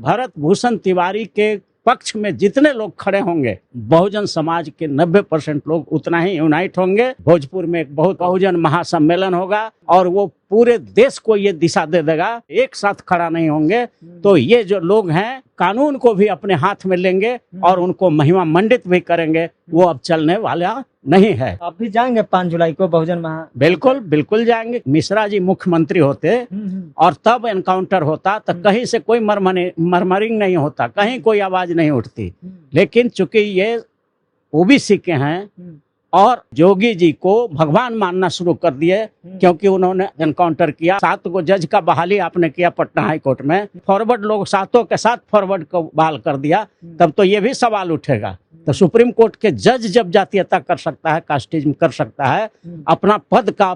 भरत भूषण तिवारी के पक्ष में जितने लोग खड़े होंगे, बहुजन समाज के 90% लोग उतना ही यूनाइट होंगे। भोजपुर में एक बहुत बहुजन महासम्मेलन होगा और वो पूरे देश को ये दिशा दे देगा। एक साथ खड़ा नहीं होंगे तो ये जो लोग हैं कानून को भी अपने हाथ में लेंगे और उनको महिमा मंडित भी करेंगे। वो अब चलने वाला नहीं है। आप भी जाएंगे 5 जुलाई को बहुजन महा? बिल्कुल बिल्कुल जाएंगे। मिश्रा जी मुख्यमंत्री होते और तब एनकाउंटर होता तो कहीं से कोई मरमरिंग नहीं होता, कहीं कोई आवाज नहीं उठती। लेकिन चूंकि ये ओबीसी के हैं और जोगी जी को भगवान मानना शुरू कर दिए क्योंकि उन्होंने एनकाउंटर किया। 7 को जज का बहाली आपने किया पटना हाई कोर्ट में, फॉरवर्ड लोग 7 के साथ फॉरवर्ड को बहाल कर दिया, तब तो ये भी सवाल उठेगा। तो सुप्रीम कोर्ट के जज जब जातीयता कर सकता है, कास्टिज्म कर सकता है, अपना पद का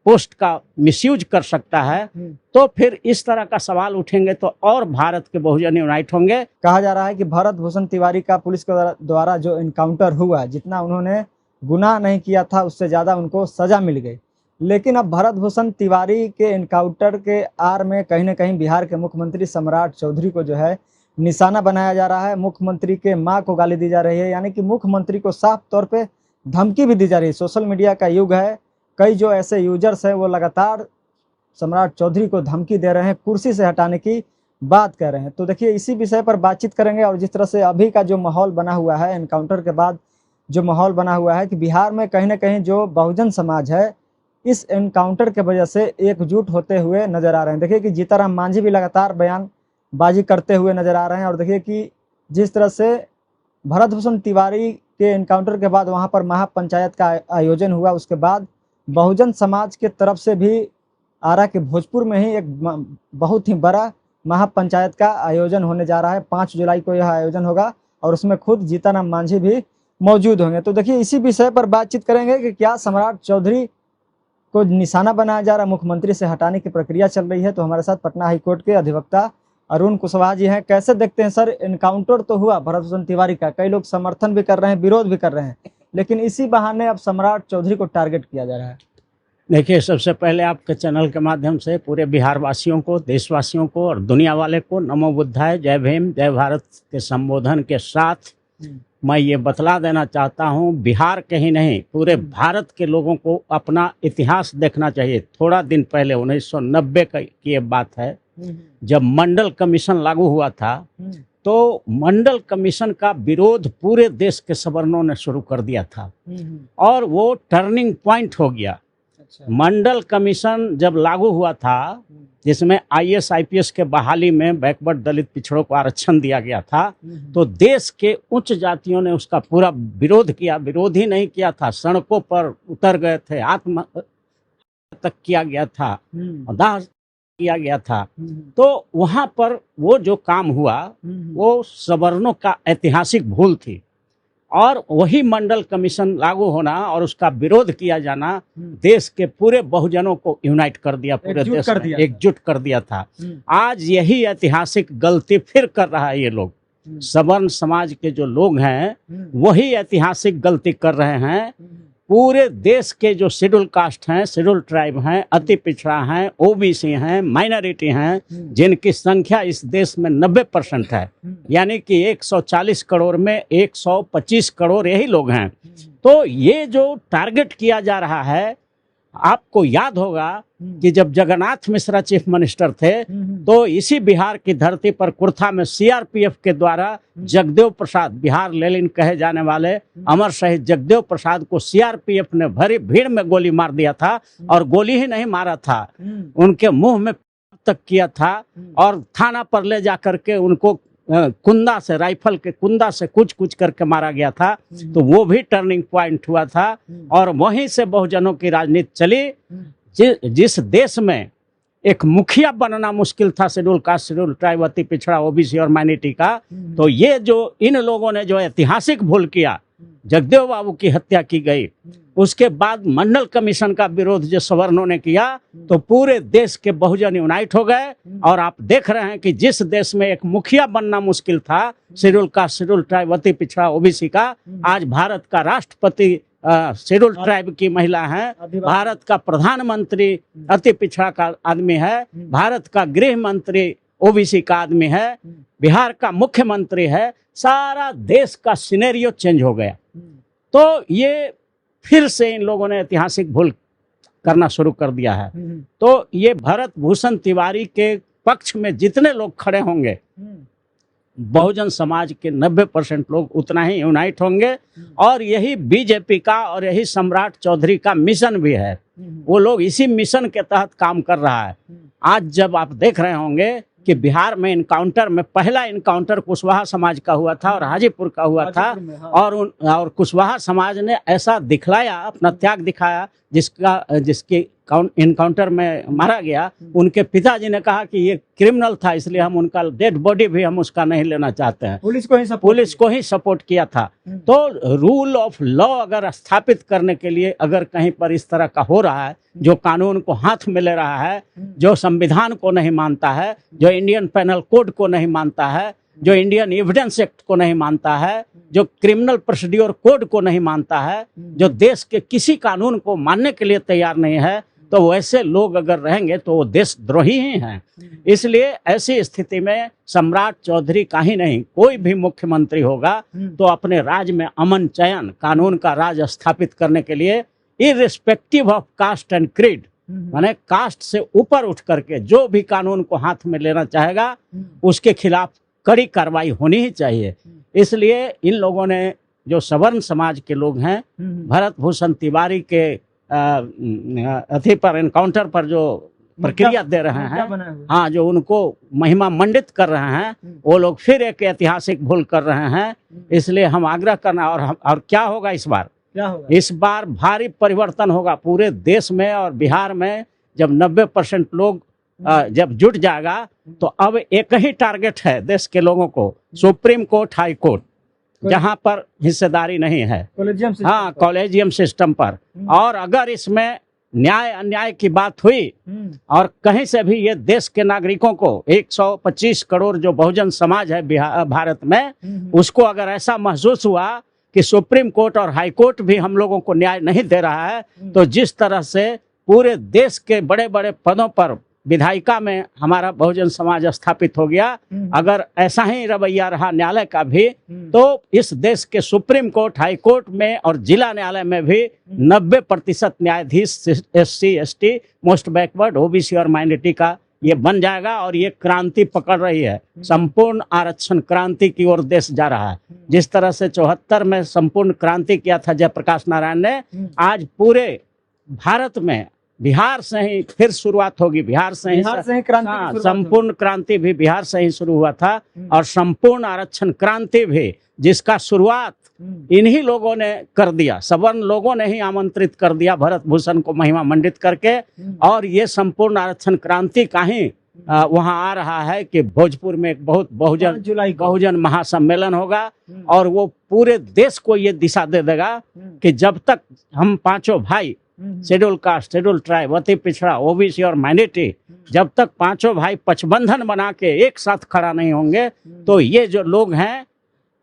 पोस्ट का मिसयूज कर सकता है, तो फिर इस तरह का सवाल उठेंगे तो और भारत के बहुजन यूनाइट होंगे। कहा जा रहा है कि भरत भूषण तिवारी का पुलिस के द्वारा जो इनकाउंटर हुआ, जितना उन्होंने गुनाह नहीं किया था उससे ज्यादा उनको सजा मिल गई। लेकिन अब भरत भूषण तिवारी के इनकाउंटर के आड़ में कहीं न कहीं बिहार के मुख्यमंत्री सम्राट चौधरी को जो है निशाना बनाया जा रहा है। मुख्यमंत्री के मां को गाली दी जा रही है, यानी कि मुख्यमंत्री को साफ तौर पे धमकी भी दी जा रही है। सोशल मीडिया का युग है, कई जो ऐसे यूजर्स हैं वो लगातार सम्राट चौधरी को धमकी दे रहे हैं, कुर्सी से हटाने की बात कर रहे हैं। तो देखिए, इसी विषय पर बातचीत करेंगे। और जिस तरह से अभी का जो माहौल बना हुआ है, एनकाउंटर के बाद जो माहौल बना हुआ है कि बिहार में कहीं ना कहीं जो बहुजन समाज है इस एनकाउंटर के वजह से एकजुट होते हुए नजर आ रहे हैं। देखिए कि जीताराम मांझी भी लगातार बयानबाजी करते हुए नजर आ रहे हैं। और देखिए कि जिस तरह से भरत भूषण तिवारी के एनकाउंटर के बाद वहां पर महापंचायत का आयोजन हुआ, उसके बाद बहुजन समाज के तरफ से भी आरा के भोजपुर में ही एक बहुत ही बड़ा महापंचायत का आयोजन होने जा रहा है। 5 जुलाई को यह आयोजन होगा और उसमें खुद जीताराम मांझी भी मौजूद होंगे। तो देखिए, इसी विषय पर बातचीत करेंगे कि क्या सम्राट चौधरी को निशाना बनाया जा रहा, मुख्यमंत्री से हटाने की प्रक्रिया चल रही है। तो हमारे साथ पटना हाईकोर्ट के अधिवक्ता अरुण कुशवाहा जी हैं। कैसे देखते हैं सर, इनकाउंटर तो हुआ भरत भूषण तिवारी का, कई लोग समर्थन भी कर रहे हैं, विरोध भी कर रहे हैं, लेकिन इसी बहाने अब सम्राट चौधरी को टारगेट किया जा रहा है। देखिए, सबसे पहले आपके चैनल के माध्यम से पूरे बिहार वासियों को, देशवासियों को और दुनिया वाले को नमो बुद्धाय, जय भीम, जय भारत के संबोधन के साथ मैं ये बतला देना चाहता हूँ, बिहार के ही नहीं पूरे भारत के लोगों को अपना इतिहास देखना चाहिए। थोड़ा दिन पहले 1990 की ये बात है, जब मंडल कमीशन लागू हुआ था तो मंडल कमीशन का विरोध पूरे देश के सवर्णों ने शुरू कर दिया था और वो टर्निंग पॉइंट हो गया। मंडल कमीशन जब लागू हुआ था, जिसमें IAS IPS के बहाली में बैकवर्ड दलित पिछड़ों को आरक्षण दिया गया था, तो देश के उच्च जातियों ने उसका पूरा विरोध किया। विरोध ही नहीं किया था, सड़कों पर उतर गए थे, आत्महत्या तक किया गया था, दाह किया गया था। तो वहां पर वो जो काम हुआ वो सवर्णों का ऐतिहासिक भूल थी और वही मंडल कमीशन लागू होना और उसका विरोध किया जाना देश के पूरे बहुजनों को यूनाइट कर दिया, पूरे देश में एकजुट कर दिया था। आज यही ऐतिहासिक गलती फिर कर रहा है ये लोग। सवर्ण समाज के जो लोग हैं वही ऐतिहासिक गलती कर रहे हैं। पूरे देश के जो शेड्यूल कास्ट हैं, शेड्यूल ट्राइब हैं, अति पिछड़ा हैं, ओबीसी हैं, माइनॉरिटी हैं, जिनकी संख्या इस देश में 90% है, यानी कि 140 करोड़ में 125 करोड़ यही लोग हैं। तो ये जो टारगेट किया जा रहा है, आपको याद होगा कि जब जगन्नाथ मिश्रा चीफ मिनिस्टर थे तो इसी बिहार की धरती पर कुर्था में CRPF के द्वारा जगदेव प्रसाद, बिहार लेनिन कहे जाने वाले अमर शहीद जगदेव प्रसाद को CRPF ने भरी भीड़ में गोली मार दिया था। और गोली ही नहीं मारा था, उनके मुंह में तक किया था और थाना पर ले जा करके उनको कुंदा से, राइफल के कुंदा से कुछ करके मारा गया था। तो वो भी टर्निंग पॉइंट हुआ था और वहीं से बहुजनों की राजनीति चली। जिस देश में एक मुखिया बनना मुश्किल था शेड्यूल कास्ट, शेड्यूल ट्राइब, अति पिछड़ा, ओबीसी और माइनॉरिटी का, तो ये जो इन लोगों ने जो ऐतिहासिक भूल किया, जगदेव बाबू की हत्या की गई, उसके बाद मंडल कमीशन का विरोध जो सवर्णों ने किया, तो पूरे देश के बहुजन यूनाइट हो गए। और आप देख रहे हैं कि जिस देश में एक मुखिया बनना मुश्किल था शेड्यूल कास्ट, शेड्यूल ट्राइब, अति पिछड़ा, ओबीसी का, आज भारत का राष्ट्रपति शेड्यूल ट्राइब की महिला है, भारत का प्रधानमंत्री अति पिछड़ा का आदमी है, भारत का गृह मंत्री ओबीसी का आदमी है, बिहार का मुख्यमंत्री है, सारा देश का सिनेरियो चेंज हो गया। तो ये फिर से इन लोगों ने ऐतिहासिक भूल करना शुरू कर दिया है। तो ये भरत भूषण तिवारी के पक्ष में जितने लोग खड़े होंगे, बहुजन समाज के 90% लोग उतना ही यूनाइट होंगे। और यही बीजेपी का और यही सम्राट चौधरी का मिशन भी है। वो लोग इसी मिशन के तहत काम कर रहा है। आज जब आप देख रहे होंगे कि बिहार में इनकाउंटर में पहला इनकाउंटर कुशवाहा समाज का हुआ था और हाजीपुर का हुआ था, और कुशवाहा समाज ने ऐसा दिखलाया, अपना त्याग दिखाया, जिसके इनकाउंटर में मारा गया। उनके पिताजी ने कहा कि ये क्रिमिनल था, इसलिए हम उनका डेड बॉडी भी हम उसका नहीं लेना चाहते हैं। पुलिस को ही सपोर्ट किया था। तो रूल ऑफ लॉ अगर स्थापित करने के लिए अगर कहीं पर इस तरह का हो रहा है, जो कानून को हाथ में ले रहा है, जो संविधान को नहीं मानता है, जो इंडियन पेनल कोड को नहीं मानता है, जो इंडियन एविडेंस एक्ट को नहीं मानता है, जो क्रिमिनल प्रोसीड्योर कोड को नहीं मानता है, जो देश के किसी कानून को मानने के लिए तैयार नहीं है, तो वैसे लोग अगर रहेंगे तो वो देशद्रोही ही हैं। इसलिए ऐसी स्थिति में सम्राट चौधरी का ही नहीं, कोई भी मुख्यमंत्री होगा तो अपने राज्य में अमन चयन, कानून का राज स्थापित करने के लिए irrespective of caste and creed, माने कास्ट से ऊपर उठ करके जो भी कानून को हाथ में लेना चाहेगा उसके खिलाफ कड़ी कार्रवाई होनी ही चाहिए। इसलिए इन लोगों ने, जो सवर्ण समाज के लोग हैं, भरत भूषण तिवारी के अथी पर, एनकाउंटर पर जो प्रक्रिया दे रहे हैं, हाँ, जो उनको महिमा मंडित कर रहे हैं, वो लोग फिर एक ऐतिहासिक भूल कर रहे हैं। इसलिए हम आग्रह करना, और क्या होगा इस बार? इस बार भारी परिवर्तन होगा पूरे देश में और बिहार में। जब 90% लोग जब जुट जाएगा तो अब एक ही टारगेट है देश के लोगों को, सुप्रीम कोर्ट, हाई कोर्ट, जहां पर हिस्सेदारी नहीं है, हाँ, कॉलेजियम सिस्टम पर। और अगर इसमें न्याय अन्याय की बात हुई और कहीं से भी ये देश के नागरिकों को, 125 करोड़ जो बहुजन समाज है भारत में, उसको अगर ऐसा महसूस हुआ कि सुप्रीम कोर्ट और हाई कोर्ट भी हम लोगों को न्याय नहीं दे रहा है, तो जिस तरह से पूरे देश के बड़े बड़े पदों पर विधायिका में हमारा बहुजन समाज स्थापित हो गया, अगर ऐसा ही रवैया रहा न्यायालय का भी, तो इस देश के सुप्रीम कोर्ट, हाई कोर्ट में और जिला न्यायालय में भी 90% न्यायाधीश SC ST, most backward, OBC और माइनॉरिटी का ये बन जाएगा। और ये क्रांति पकड़ रही है, संपूर्ण आरक्षण क्रांति की ओर देश जा रहा है। जिस तरह से 74 में संपूर्ण क्रांति किया था जयप्रकाश नारायण ने, आज पूरे भारत में बिहार से ही फिर शुरुआत होगी। बिहार से ही क्रांति, संपूर्ण क्रांति भी बिहार से ही शुरू हुआ था। और संपूर्ण आरक्षण क्रांति भी, जिसका शुरुआत इन्हीं लोगों ने कर दिया, सवर्ण लोगों ने ही आमंत्रित कर दिया भरत भूषण को महिमा मंडित करके। और ये संपूर्ण आरक्षण क्रांति का ही वहाँ आ रहा है कि भोजपुर में एक बहुत बहुजन महासम्मेलन होगा, और वो पूरे देश को ये दिशा दे देगा कि जब तक हम पांचों भाई, शेड्यूल कास्ट, शेड्यूल ट्राइब, अति पिछड़ा, OBC और माइनॉरिटी, जब तक पांचों भाई पचबंधन बना के एक साथ खड़ा नहीं होंगे, तो ये जो लोग हैं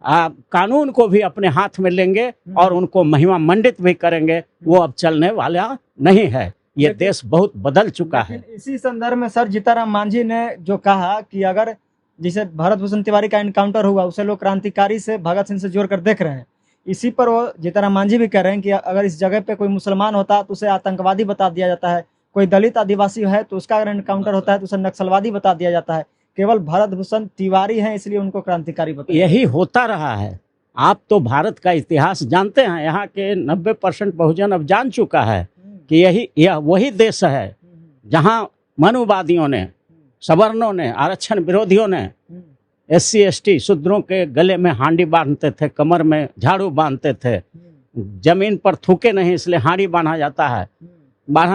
कानून को भी अपने हाथ में लेंगे और उनको महिमा मंडित भी करेंगे। वो अब चलने वाला नहीं है। ये देश बहुत बदल चुका है। इसी संदर्भ में सर जीताराम मांझी ने जो कहा कि अगर जिसे भरत भूषण तिवारी का एनकाउंटर हुआ उसे लोग क्रांतिकारी से, भगत सिंह से जोड़कर देख रहे हैं, इसी पर वो जीताराम मांझी भी कह रहे हैं कि अगर इस जगह पे कोई मुसलमान होता तो उसे आतंकवादी बता दिया जाता है, कोई दलित आदिवासी है तो उसका अगर एनकाउंटर होता है तो उसे नक्सलवादी बता दिया जाता है, केवल भरत भूषण तिवारी हैं इसलिए उनको क्रांतिकारी बता। यही होता रहा है। आप तो भारत का इतिहास जानते हैं, यहाँ के 90% बहुजन अब जान चुका है कि यह वही देश है जहाँ मनुवादियों ने, सवर्णों ने, आरक्षण विरोधियों ने SC ST शूद्रों के गले में हांडी बांधते थे, कमर में झाड़ू बांधते थे, जमीन पर थूके नहीं इसलिए हांडी बांधा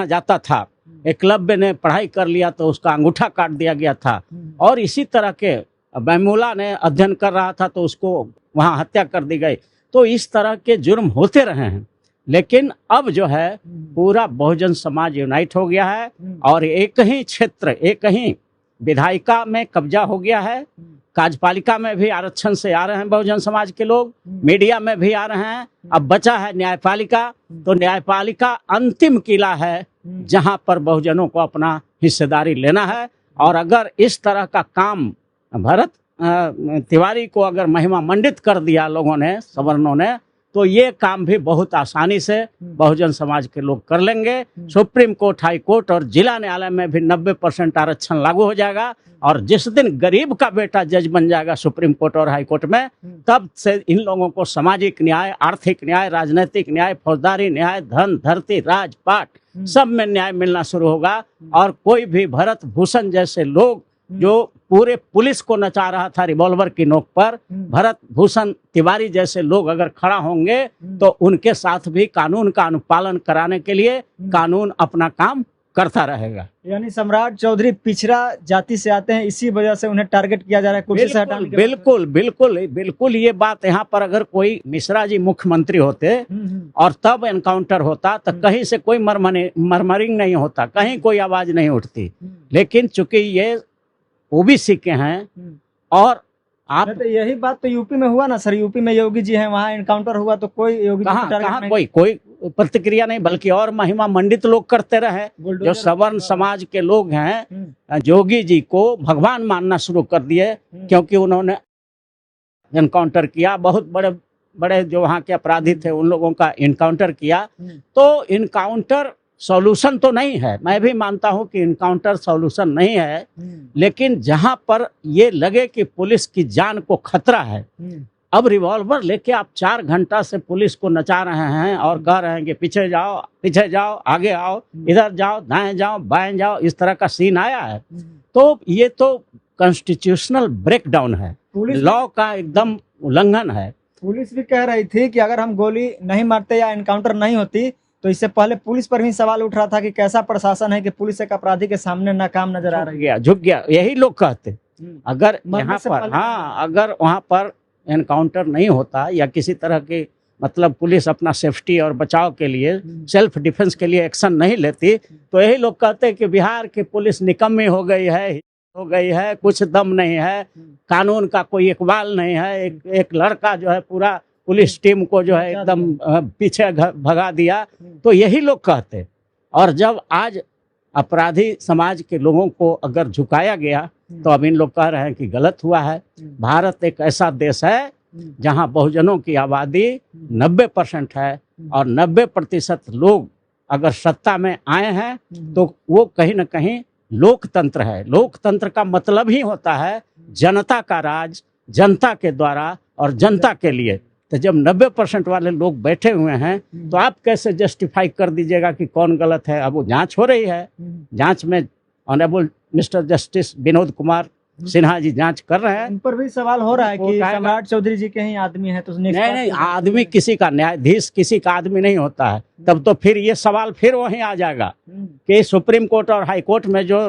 जाता था। एकलव्य ने पढ़ाई कर लिया तो उसका अंगूठा काट दिया गया था। और इसी तरह के बैमुला ने अध्ययन कर रहा था तो उसको वहाँ हत्या कर दी गई। तो इस तरह के जुर्म होते रहे हैं, लेकिन अब जो है पूरा बहुजन समाज यूनाइट हो गया है और एक ही क्षेत्र, एक ही विधायिका में कब्जा हो गया है। कार्यपालिका में भी आरक्षण से आ रहे हैं बहुजन समाज के लोग, मीडिया में भी आ रहे हैं। अब बचा है न्यायपालिका, तो न्यायपालिका अंतिम किला है जहां पर बहुजनों को अपना हिस्सेदारी लेना है। और अगर इस तरह का काम भरत तिवारी को अगर महिमा मंडित कर दिया लोगों ने, सवर्णों ने, तो ये काम भी बहुत आसानी से बहुजन समाज के लोग कर लेंगे। सुप्रीम कोर्ट, हाई कोर्ट और जिला न्यायालय में भी 90% आरक्षण लागू हो जाएगा। और जिस दिन गरीब का बेटा जज बन जाएगा सुप्रीम कोर्ट और हाई कोर्ट में, तब से इन लोगों को सामाजिक न्याय, आर्थिक न्याय, राजनीतिक न्याय, फौजदारी न्याय, धन, धरती, राजपाट सब में न्याय मिलना शुरू होगा। और कोई भी भरत भूषण जैसे लोग जो पूरे पुलिस को नचा रहा था रिवॉल्वर की नोक पर, भरत भूषण तिवारी जैसे लोग अगर खड़ा होंगे तो उनके साथ भी कानून का अनुपालन कराने के लिए कानून अपना काम करता रहेगा। यानी सम्राट चौधरी पिछड़ा जाति से आते हैं, इसी वजह से उन्हें टारगेट किया जा रहा है कुर्सी से हटाने के। बिल्कुल बिल्कुल बिल्कुल ये बात यहाँ पर अगर कोई मिश्रा जी मुख्यमंत्री होते और तब एनकाउंटर होता तो कहीं से कोई मरमरिंग नहीं होता, कहीं कोई आवाज नहीं उठती। लेकिन चूंकि ये ओबीसी के हैं और आप तो यही बात तो यूपी में हुआ ना सर, यूपी में योगी जी हैं, वहाँ एनकाउंटर हुआ तो कोई योगी कहाँ कोई प्रतिक्रिया नहीं, बल्कि और महिमा मंडित लोग करते रहे। जो सवर्ण समाज के लोग हैं योगी जी को भगवान मानना शुरू कर दिए, क्योंकि उन्होंने एनकाउंटर किया, बहुत बड़े बड़े जो वहाँ के अपराधी थे उन लोगों का एनकाउंटर किया। तो इनकाउंटर सॉल्यूशन तो नहीं है, मैं भी मानता हूं कि इनकाउंटर सॉल्यूशन नहीं है, लेकिन जहां पर ये लगे कि पुलिस की जान को खतरा है, अब रिवॉल्वर लेके आप 4 घंटा से पुलिस को नचा रहे हैं और कह रहे हैं कि पीछे जाओ, आगे आओ, इधर जाओ, दाएं जाओ, बाएं जाओ, इस तरह का सीन आया है। तो ये तो कॉन्स्टिट्यूशनल ब्रेकडाउन है, लॉ का एकदम उल्लंघन है। पुलिस भी कह रही थी कि अगर हम गोली नहीं मारते या एनकाउंटर नहीं होती तो इससे पहले पुलिस पर भी सवाल उठ रहा था कि कैसा प्रशासन है कि पुलिस एक अपराधी के सामने नाकाम नजर आ रही है, झुक गया। यही लोग कहते अगर यहाँ पर अगर वहाँ पर एनकाउंटर नहीं होता या किसी तरह की मतलब पुलिस अपना सेफ्टी और बचाव के लिए, सेल्फ डिफेंस के लिए एक्शन नहीं लेती, तो यही लोग कहते कि बिहार की पुलिस निकम्मी हो गई है, कुछ दम नहीं है, कानून का कोई इकबाल नहीं है, एक लड़का जो है पूरा पुलिस टीम को जो है एकदम पीछे भगा दिया। तो यही लोग कहते। और जब आज अपराधी समाज के लोगों को अगर झुकाया गया तो अब इन लोग कह रहे हैं कि गलत हुआ है। भारत एक ऐसा देश है जहां बहुजनों की आबादी 90% है और 90% लोग अगर सत्ता में आए हैं तो वो कहीं ना कहीं लोकतंत्र है। लोकतंत्र का मतलब ही होता है जनता का राज, जनता के द्वारा और जनता के लिए। तो जब 90% वाले लोग बैठे हुए हैं तो आप कैसे जस्टिफाई कर दीजिएगा कि कौन गलत है। अब वो जांच हो रही है, जांच में honourable mister justice Vinod Kumar Sinha ji जांच कर रहे हैं। उन पर भी सवाल हो रहा है कि सम्राट चौधरी जी के ही आदमी है तो नहीं, आदमी किसी का, न्यायाधीश किसी का आदमी नहीं होता है। तब तो फिर ये सवाल फिर वहीं आ जाएगा कि सुप्रीम कोर्ट और हाई कोर्ट में जो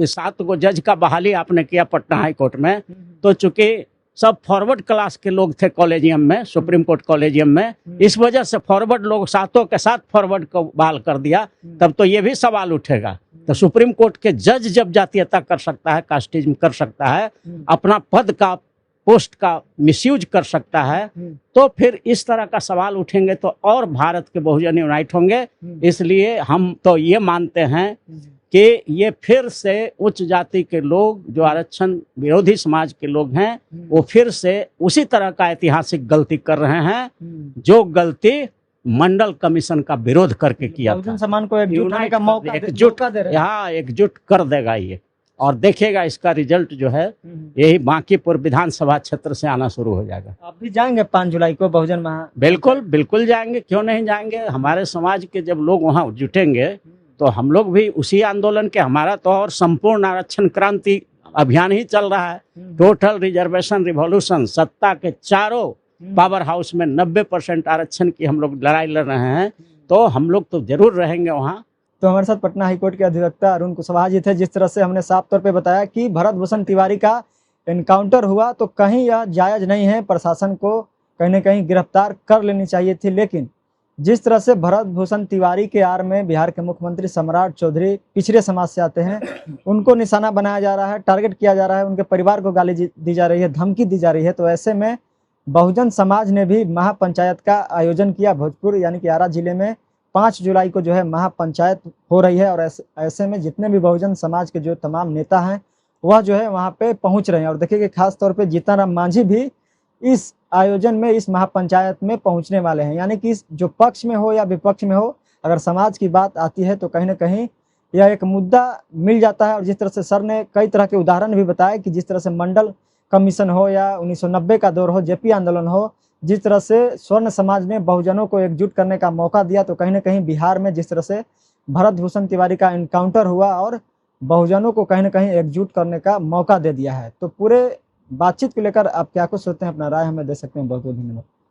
7 गो जज का बहाली आपने किया पटना हाई कोर्ट में, तो चूंकि सब फॉरवर्ड क्लास के लोग थे कॉलेजियम में, सुप्रीम कोर्ट कॉलेजियम में, इस वजह से फॉरवर्ड लोग 7 के 7 फॉरवर्ड को बहाल कर दिया। तब तो ये भी सवाल उठेगा। तो सुप्रीम कोर्ट के जज जब जातीयता कर सकता है, कास्टिज्म कर सकता है, अपना पद का, पोस्ट का मिसयूज कर सकता है, तो फिर इस तरह का सवाल उठेंगे तो और भारत के बहुजन यूनाइट होंगे। इसलिए हम तो ये मानते हैं कि ये फिर से उच्च जाति के लोग जो आरक्षण विरोधी समाज के लोग हैं वो फिर से उसी तरह का ऐतिहासिक गलती कर रहे हैं जो गलती मंडल कमीशन का विरोध करके किया था। समान को एकजुट होने का मौका दे रहे हैं। हाँ, एकजुट कर देगा ये। और देखिएगा इसका रिजल्ट जो है यही बांकीपुर विधानसभा क्षेत्र से आना शुरू हो जाएगा। आप भी जाएंगे 5 जुलाई को बहुजन महा? बिल्कुल जाएंगे, क्यों नहीं जाएंगे। हमारे समाज के जब लोग वहाँ जुटेंगे तो हम लोग भी उसी आंदोलन के, हमारा तो और संपूर्ण आरक्षण क्रांति अभियान ही चल रहा है। टोटल रिजर्वेशन रिवॉल्यूशन, सत्ता के चारों पावर हाउस में 90% आरक्षण की हम लोग लड़ाई लड़ रहे हैं। तो हम लोग तो जरूर रहेंगे वहाँ। तो हमारे साथ पटना हाईकोर्ट के अधिवक्ता अरुण कुशवाहा जी थे। जिस तरह से हमने साफ तौर पे बताया कि भरत भूषण तिवारी का एनकाउंटर हुआ तो कहीं यह जायज नहीं है, प्रशासन को कहीं न कहीं गिरफ्तार कर लेनी चाहिए थी। लेकिन जिस तरह से भरत भूषण तिवारी के आड़ में बिहार के मुख्यमंत्री सम्राट चौधरी पिछड़े समाज से आते हैं, उनको निशाना बनाया जा रहा है, टारगेट किया जा रहा है, उनके परिवार को गाली दी जा रही है, धमकी दी जा रही है। तो ऐसे में बहुजन समाज ने भी महापंचायत का आयोजन किया भोजपुर यानी कि आरा जिले में, 5 जुलाई को जो है महापंचायत हो रही है, और ऐसे में जितने भी बहुजन समाज के जो तमाम नेता हैं वह जो है वहाँ पे पहुँच रहे हैं। और देखिए कि खास तौर पे जीतन राम मांझी भी इस आयोजन में, इस महापंचायत में पहुँचने वाले हैं। यानी कि जो पक्ष में हो या विपक्ष में हो, अगर समाज की बात आती है तो कहीं ना कहीं यह एक मुद्दा मिल जाता है। और जिस तरह से सर ने कई तरह के उदाहरण भी बताए कि जिस तरह से मंडल कमीशन हो या 1990 का दौर हो, जेपी आंदोलन हो, जिस तरह से स्वर्ण समाज ने बहुजनों को एकजुट करने का मौका दिया, तो कहीं ना कहीं बिहार में जिस तरह से भरत भूषण तिवारी का एनकाउंटर हुआ और बहुजनों को कहीं ना कहीं एकजुट करने का मौका दे दिया है। तो पूरे बातचीत को लेकर आप क्या कुछ सोचते हैं, अपना राय हमें दे सकते हैं। बहुत बहुत धन्यवाद।